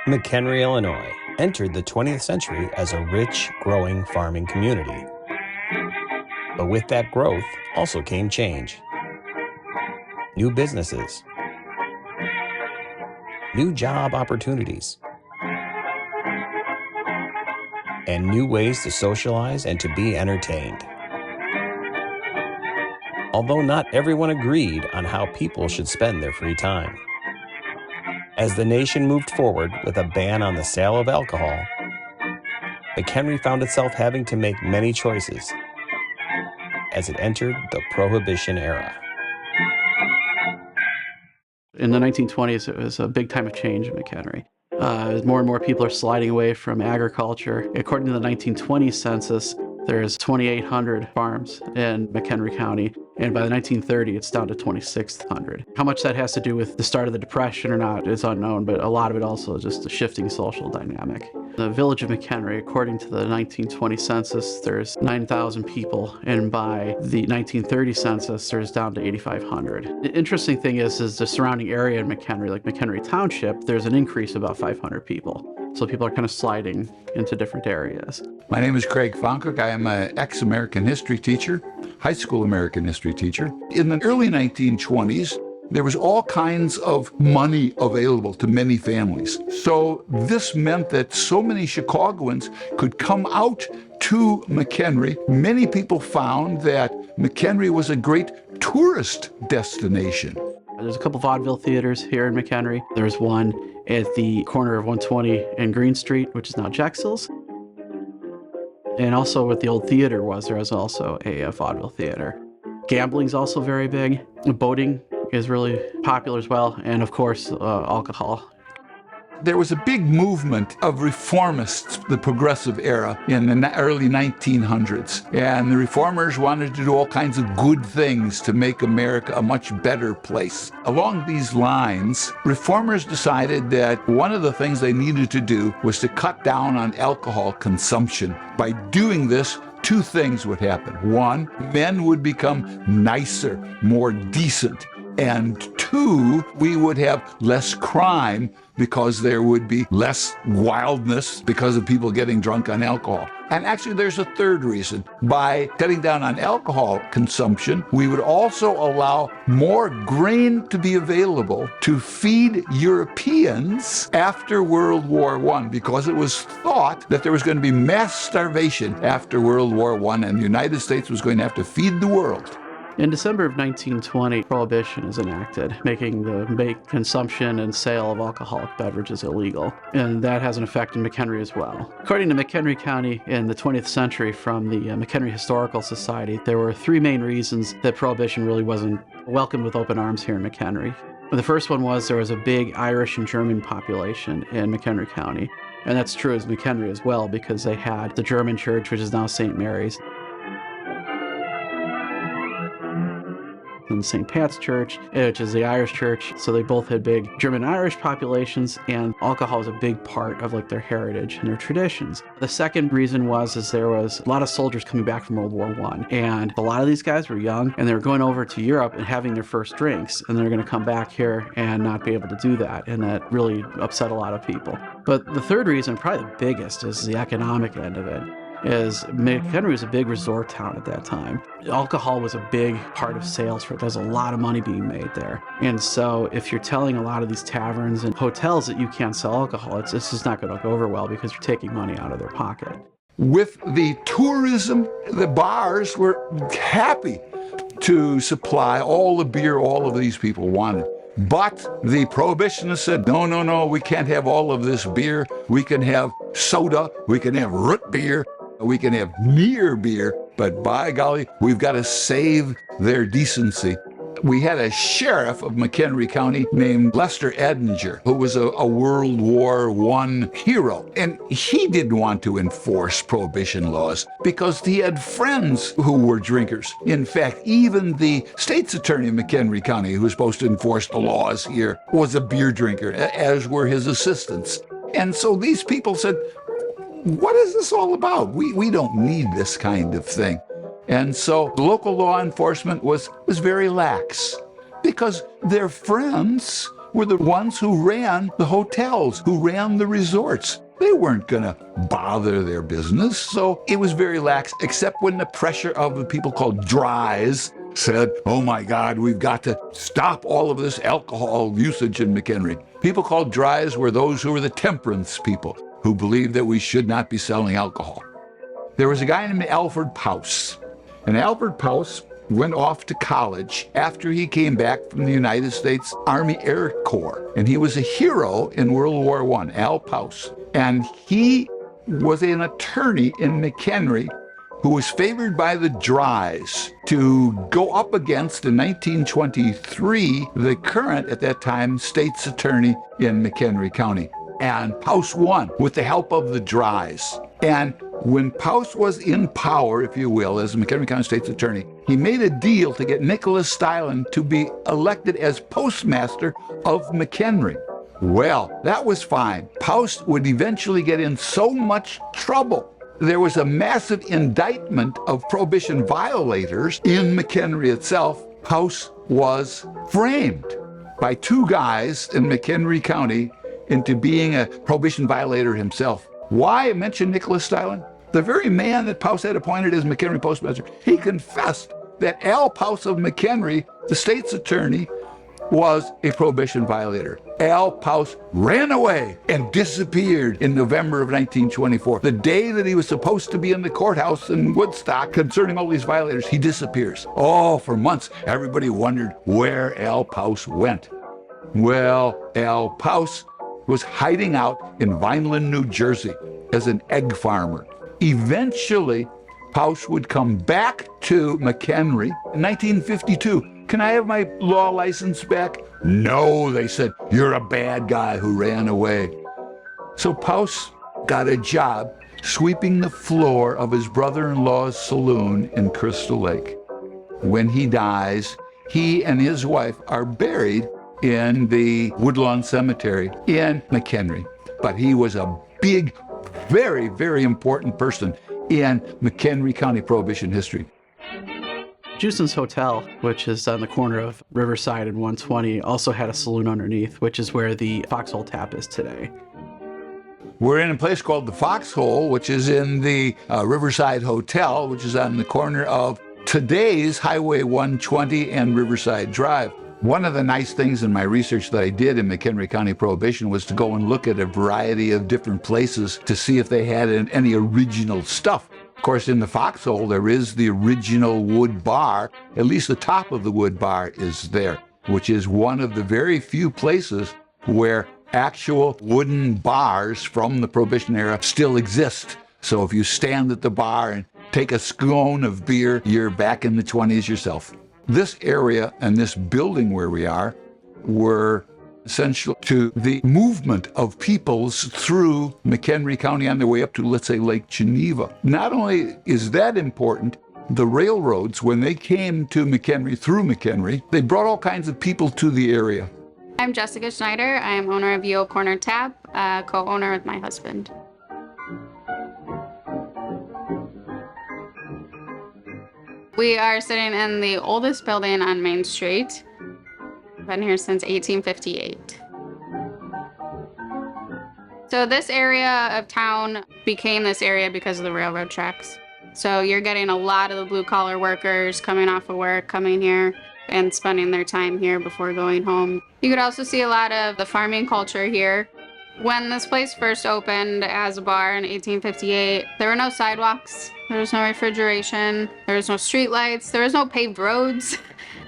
McHenry, Illinois, entered the 20th century as a rich, growing farming community. But with that growth also came change. New businesses, new job opportunities, and new ways to socialize and to be entertained. Although not everyone agreed on how people should spend their free time. As the nation moved forward with a ban on the sale of alcohol, McHenry found itself having to make many choices as it entered the Prohibition Era. In the 1920s, it was a big time of change in McHenry. As more and more people are sliding away from agriculture. According to the 1920 census, there's 2,800 farms in McHenry County, and by the 1930s, it's down to 2,600. How much that has to do with the start of the Depression or not is unknown, but a lot of it also is just a shifting social dynamic. The village of McHenry, according to the 1920 census, there's 9,000 people, and by the 1930 census, there's down to 8,500. The interesting thing is the surrounding area in McHenry, like McHenry Township, there's an increase of about 500 people. So people are kind of sliding into different areas. My name is Craig Fonkook. I am an ex-American history teacher, high school American history teacher. In the early 1920s, there was all kinds of money available to many families. So this meant that so many Chicagoans could come out to McHenry. Many people found that McHenry was a great tourist destination. There's a couple vaudeville theaters here in McHenry. There's one at the corner of 120 and Green Street, which is now Jaxill's. And also what the old theater was, there was also a vaudeville theater. Gambling's also very big. Boating is really popular as well. And of course, alcohol. There was a big movement of reformists, the Progressive Era, in the early 1900s. And the reformers wanted to do all kinds of good things to make America a much better place. Along these lines, reformers decided that one of the things they needed to do was to cut down on alcohol consumption. By doing this, two things would happen. One, men would become nicer, more decent. And two, we would have less crime because there would be less wildness because of people getting drunk on alcohol. And actually, there's a third reason. By cutting down on alcohol consumption, we would also allow more grain to be available to feed Europeans after World War I, because it was thought that there was going to be mass starvation after World War I, and the United States was going to have to feed the world. In December of 1920, Prohibition is enacted, making the consumption and sale of alcoholic beverages illegal. And that has an effect in McHenry as well. According to McHenry County in the 20th century from the McHenry Historical Society, there were three main reasons that Prohibition really wasn't welcomed with open arms here in McHenry. The first one was there was a big Irish and German population in McHenry County. And that's true as McHenry as well, because they had the German church, which is now St. Mary's, and St. Pat's Church, which is the Irish church. So they both had big German and Irish populations, and alcohol was a big part of like their heritage and their traditions. The second reason was there was a lot of soldiers coming back from World War I, and a lot of these guys were young, and they were going over to Europe and having their first drinks, and they're going to come back here and not be able to do that, and that really upset a lot of people. But the third reason, probably the biggest, is the economic end of it. Is McHenry was a big resort town at that time. Alcohol was a big part of sales for it. There's a lot of money being made there. And so if you're telling a lot of these taverns and hotels that you can't sell alcohol, it's just not going to go over well because you're taking money out of their pocket. With the tourism, the bars were happy to supply all the beer all of these people wanted. But the prohibitionists said, no, we can't have all of this beer. We can have soda, we can have root beer, we can have near beer, but by golly, we've got to save their decency. We had a sheriff of McHenry County named Lester Edinger, who was a World War I hero. And he didn't want to enforce prohibition laws because he had friends who were drinkers. In fact, even the state's attorney in McHenry County, who was supposed to enforce the laws here, was a beer drinker, as were his assistants. And so these people said, what is this all about? We don't need this kind of thing. And so local law enforcement was very lax because their friends were the ones who ran the hotels, who ran the resorts. They weren't going to bother their business, so it was very lax, except when the pressure of the people called dries said, oh my God, we've got to stop all of this alcohol usage in McHenry. People called dries were those who were the temperance people, who believed that we should not be selling alcohol. There was a guy named Alfred Paus. And Alfred Paus went off to college after he came back from the United States Army Air Corps. And he was a hero in World War I, Al Paus. And he was an attorney in McHenry who was favored by the Dries to go up against, in 1923, the current, at that time, state's attorney in McHenry County. And Paus won with the help of the Dries. And when Paus was in power, if you will, as the McHenry County State's Attorney, he made a deal to get Nicholas Stylen to be elected as postmaster of McHenry. Well, that was fine. Paus would eventually get in so much trouble. There was a massive indictment of prohibition violators in McHenry itself. Paus was framed by two guys in McHenry County into being a prohibition violator himself. Why I mention Nicholas Stylen? The very man that Paus had appointed as McHenry postmaster, he confessed that Al Paus of McHenry, the state's attorney, was a prohibition violator. Al Paus ran away and disappeared in November of 1924. The day that he was supposed to be in the courthouse in Woodstock concerning all these violators, he disappears. Oh, for months, everybody wondered where Al Paus went. Well, Al Paus was hiding out in Vineland, New Jersey as an egg farmer. Eventually, Paus would come back to McHenry in 1952. Can I have my law license back? No, they said, you're a bad guy who ran away. So Paus got a job sweeping the floor of his brother-in-law's saloon in Crystal Lake. When he dies, he and his wife are buried in the Woodlawn Cemetery in McHenry. But he was a big, very, very important person in McHenry County Prohibition history. Juson's Hotel, which is on the corner of Riverside and 120, also had a saloon underneath, which is where the Foxhole Tap is today. We're in a place called the Foxhole, which is in the Riverside Hotel, which is on the corner of today's Highway 120 and Riverside Drive. One of the nice things in my research that I did in McHenry County Prohibition was to go and look at a variety of different places to see if they had any original stuff. Of course, in the Foxhole, there is the original wood bar. At least the top of the wood bar is there, which is one of the very few places where actual wooden bars from the Prohibition era still exist. So if you stand at the bar and take a scone of beer, you're back in the 20s yourself. This area and this building where we are were essential to the movement of peoples through McHenry County on their way up to, let's say, Lake Geneva. Not only is that important, the railroads, when they came to McHenry through McHenry, they brought all kinds of people to the area. I'm Jessica Schneider. I am owner of Yo Corner Tap, co-owner with my husband. We are sitting in the oldest building on Main Street. Been here since 1858. So this area of town became this area because of the railroad tracks. So you're getting a lot of the blue collar workers coming off of work, coming here and spending their time here before going home. You could also see a lot of the farming culture here. When this place first opened as a bar in 1858, there were no sidewalks, there was no refrigeration, there was no street lights, there was no paved roads.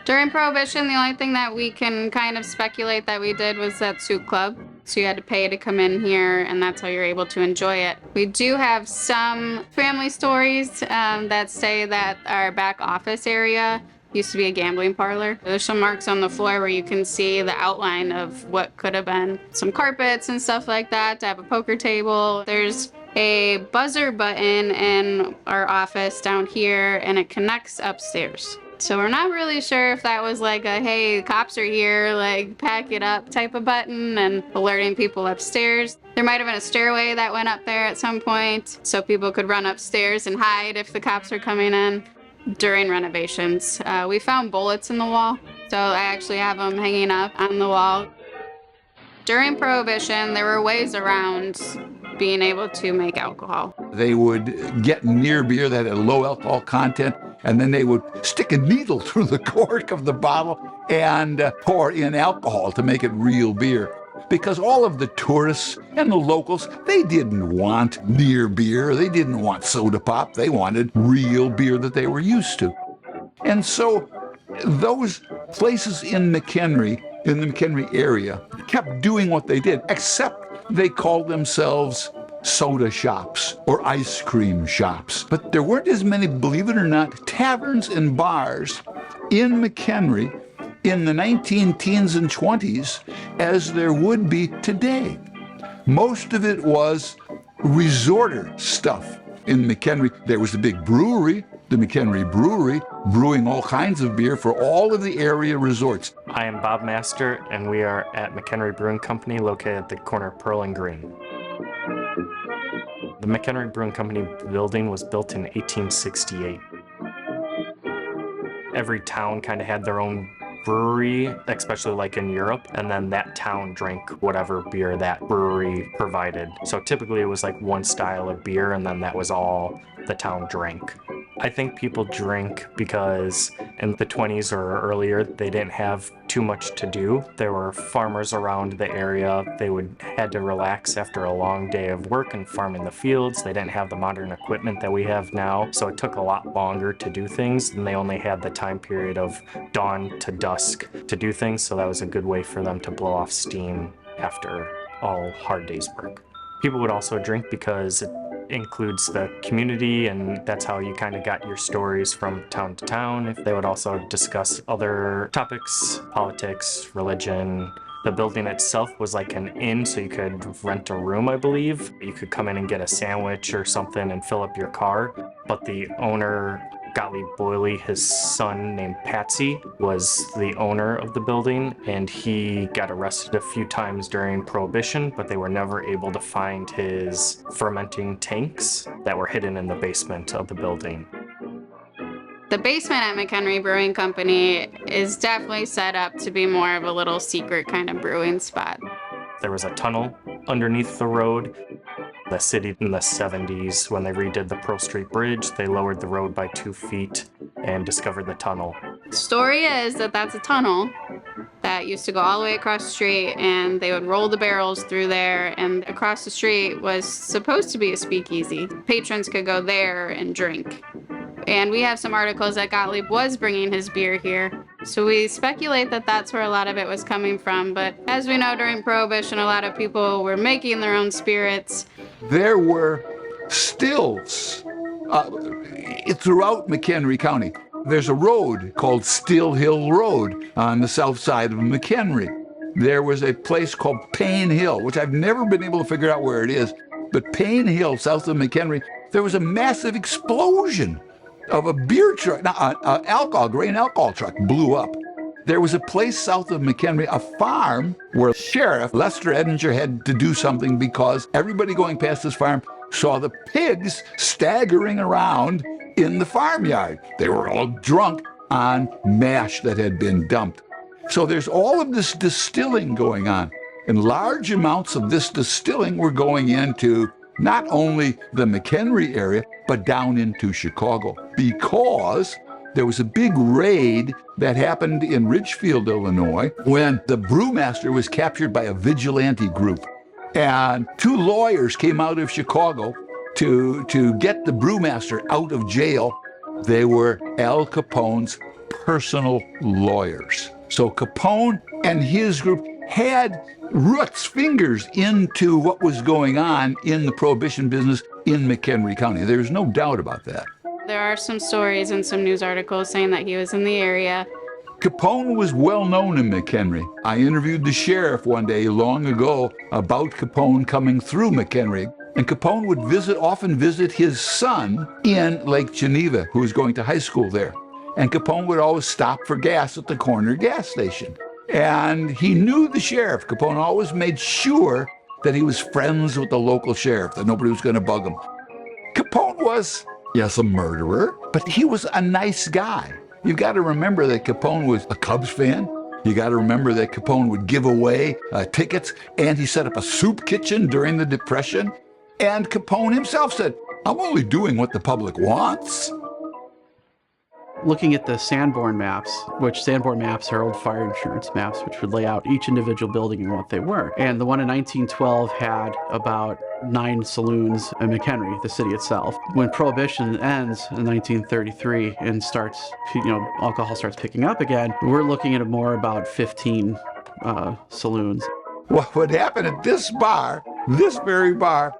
During Prohibition, the only thing that we can kind of speculate that we did was that soup club. So you had to pay to come in here, and that's how you're able to enjoy it. We do have some family stories that say that our back office area Used to be a gambling parlor. There's some marks on the floor where you can see the outline of what could have been some carpets and stuff like that, to have a poker table. There's a buzzer button in our office down here, and it connects upstairs. So we're not really sure if that was like a, hey, cops are here, like pack it up type of button and alerting people upstairs. There might have been a stairway that went up there at some point, so people could run upstairs and hide if the cops are coming in. During renovations, we found bullets in the wall, so I actually have them hanging up on the wall. During Prohibition, there were ways around being able to make alcohol. They would get near beer that had low alcohol content, and then they would stick a needle through the cork of the bottle and pour in alcohol to make it real beer. Because all of the tourists and the locals, they didn't want near beer. They didn't want soda pop. They wanted real beer that they were used to. And so those places in McHenry, in the McHenry area, kept doing what they did, except they called themselves soda shops or ice cream shops. But there weren't as many, believe it or not, taverns and bars in McHenry in the 19-teens and 20s as there would be today. Most of it was resorter stuff. In McHenry, there was a big brewery, the McHenry Brewery, brewing all kinds of beer for all of the area resorts. I am Bob Master, and we are at McHenry Brewing Company, located at the corner of Pearl and Green. The McHenry Brewing Company building was built in 1868. Every town kind of had their own brewery, especially like in Europe, and then that town drank whatever beer that brewery provided. So typically it was like one style of beer, and then that was all the town drank. I think people drink because in the 20s or earlier, they didn't have too much to do. There were farmers around the area. They had to relax after a long day of work and farming the fields. They didn't have the modern equipment that we have now, so it took a lot longer to do things, and they only had the time period of dawn to dusk to do things, so that was a good way for them to blow off steam after all hard days' work. People would also drink because it includes the community, and that's how you kind of got your stories from town to town. They would also discuss other topics, politics, religion. The building itself was like an inn, so you could rent a room, I believe. You could come in and get a sandwich or something and fill up your car. But the owner, Gottlieb Boyle, his son named Patsy, was the owner of the building, and he got arrested a few times during Prohibition, but they were never able to find his fermenting tanks that were hidden in the basement of the building. The basement at McHenry Brewing Company is definitely set up to be more of a little secret kind of brewing spot. There was a tunnel underneath the road. The city in the 70s, when they redid the Pearl Street Bridge, they lowered the road by 2 feet and discovered the tunnel. The story is that that's a tunnel that used to go all the way across the street, and they would roll the barrels through there, and across the street was supposed to be a speakeasy. Patrons could go there and drink. And we have some articles that Gottlieb was bringing his beer here. So we speculate that that's where a lot of it was coming from. But as we know, during Prohibition, a lot of people were making their own spirits. There were stills throughout McHenry County. There's a road called Still Hill Road on the south side of McHenry. There was a place called Payne Hill, which I've never been able to figure out where it is. But Payne Hill, south of McHenry, there was a massive explosion of a beer truck, grain alcohol truck blew up. There was a place south of McHenry, a farm, where Sheriff Lester Edinger had to do something because everybody going past this farm saw the pigs staggering around in the farmyard. They were all drunk on mash that had been dumped. So there's all of this distilling going on, and large amounts of this distilling were going into not only the McHenry area, but down into Chicago, because there was a big raid that happened in Ridgefield, Illinois, when the brewmaster was captured by a vigilante group. And 2 lawyers came out of Chicago to get the brewmaster out of jail. They were Al Capone's personal lawyers. So Capone and his group had Root's fingers into what was going on in the Prohibition business in McHenry County. There's no doubt about that. There are some stories and some news articles saying that he was in the area. Capone was well known in McHenry. I interviewed the sheriff one day long ago about Capone coming through McHenry. And Capone would often visit his son in Lake Geneva, who was going to high school there. And Capone would always stop for gas at the corner gas station. And he knew the sheriff. Capone always made sure that he was friends with the local sheriff, that nobody was going to bug him. Capone was, yes, a murderer, but he was a nice guy. You've got to remember that Capone was a Cubs fan. You got to remember that Capone would give away tickets, and he set up a soup kitchen during the Depression. And Capone himself said, "I'm only doing what the public wants." Looking at the Sanborn maps, which Sanborn maps are old fire insurance maps, which would lay out each individual building and what they were. And the one in 1912 had about 9 saloons in McHenry, the city itself. When Prohibition ends in 1933 and starts, alcohol starts picking up again, we're looking at more about 15 saloons. What would happen at this bar, this very bar,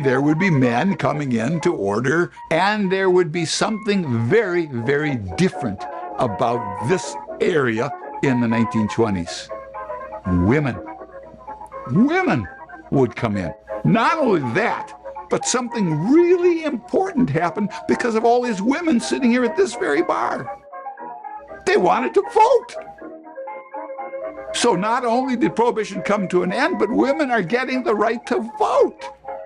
there would be men coming in to order, and there would be something very, very different about this area in the 1920s. Women would come in. Not only that, but something really important happened because of all these women sitting here at this very bar. They wanted to vote. So not only did Prohibition come to an end, but women are getting the right to vote.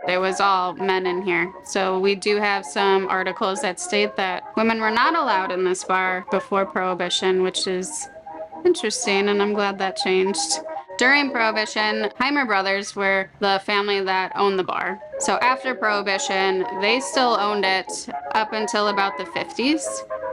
It was all men in here. So we do have some articles that state that women were not allowed in this bar before Prohibition, which is interesting, and I'm glad that changed. During Prohibition, Heimer brothers were the family that owned the bar. So after Prohibition, they still owned it up until about the 50s.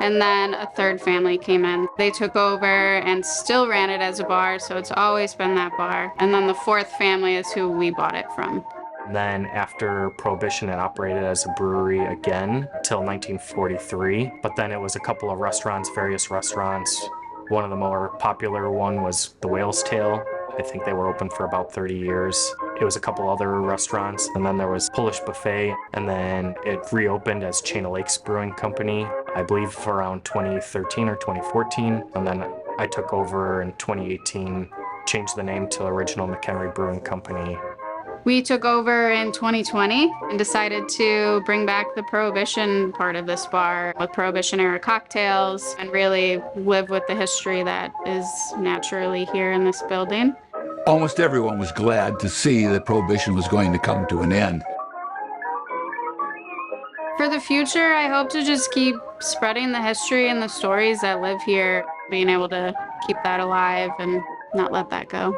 And then a third family came in. They took over and still ran it as a bar, so it's always been that bar. And then the fourth family is who we bought it from. Then after Prohibition, it operated as a brewery again till 1943. But then it was a couple of restaurants, various restaurants. One of the more popular one was the Whale's Tail. I think they were open for about 30 years. It was a couple other restaurants, and then there was Polish Buffet, and then it reopened as Chain of Lakes Brewing Company, I believe around 2013 or 2014. And then I took over in 2018, changed the name to Original McHenry Brewing Company. We took over in 2020 and decided to bring back the Prohibition part of this bar with Prohibition era cocktails and really live with the history that is naturally here in this building. Almost everyone was glad to see that Prohibition was going to come to an end. For the future, I hope to just keep spreading the history and the stories that live here, being able to keep that alive and not let that go.